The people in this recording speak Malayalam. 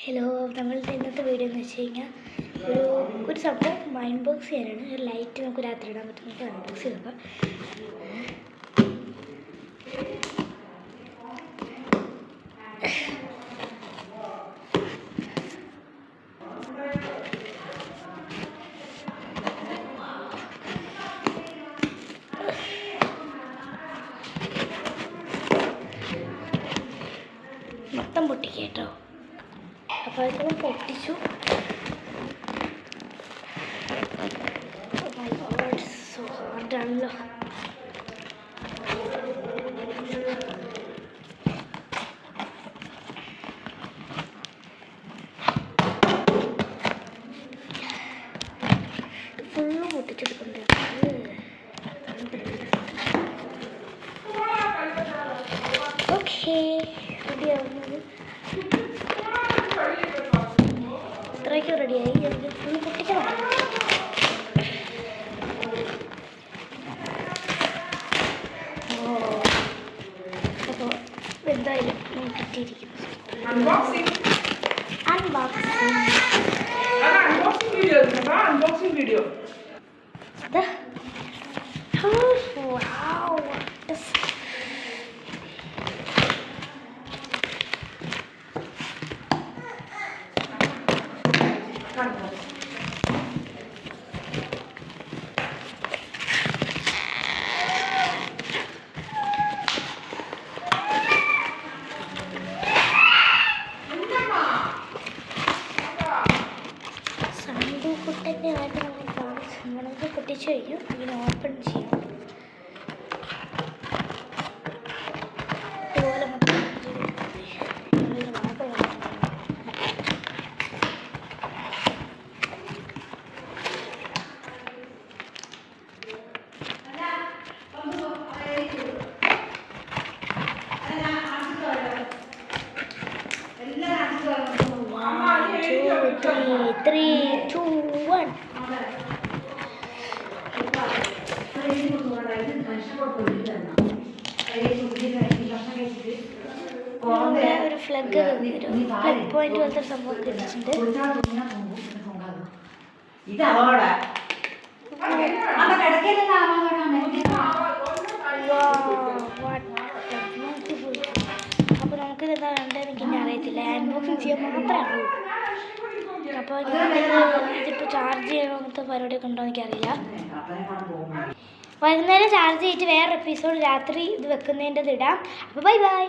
ഹലോ, നമ്മളുടെ ഇന്നത്തെ വീഡിയോ എന്ന് വെച്ച് കഴിഞ്ഞാൽ ഒരു സംഭവം അൺബോക്സ് ചെയ്യാനാണ്. ഒരു ലൈറ്റ് നമുക്ക് രാത്രി ഇടാൻ പറ്റും. നമുക്ക് അൺബോക്സ് ചെയ്തപ്പോൾ മൊത്തം പൊട്ടിക്കുക കേട്ടോ. അപ്പോൾ അതിന് പൊട്ടിച്ചു. സോ ഹാർഡാണല്ലോ. ഫുള്ള് പൊട്ടിച്ചെടുക്കണ്ടേ. ഓക്കെ, റെഡിയാവുന്നത് ഇത്രയ്ക്ക് റെഡിയായി. അതിന് ഫുള്ള് പൊട്ടിക്കണം. അപ്പോൾ എന്തായാലും കിട്ടിയിരിക്കും. Unboxing video. കുട്ടൻ്റെ ആയിട്ട് നമ്മളത് പൊട്ടിച്ച് കഴിഞ്ഞു. ഇങ്ങനെ ഓപ്പൺ ചെയ്യാം. ഇതുപോലെ Three, two, one. ഒരു ഫ്ലഗ് പോയിന്റ് പോലത്തെ സംഭവം കിട്ടിയിട്ടുണ്ട്. അപ്പോൾ നമുക്കിത് എന്താ കണ്ടത് എനിക്കിനി അറിയത്തില്ല. അൺബോക്സിങ് ചെയ്യാൻ മാത്രമേ ഉള്ളൂ. അപ്പോൾ ഇതിപ്പോൾ ചാർജ് ചെയ്യണോ അങ്ങനത്തെ പരിപാടിയൊക്കെ ഉണ്ടോ എനിക്കറിയില്ല. വൈകുന്നേരം ചാർജ് ചെയ്തിട്ട് വേറെ എപ്പിസോഡ് രാത്രി ഇത് വെക്കുന്നതിൻ്റെ ഇടാം. അപ്പോൾ ബൈ ബൈ.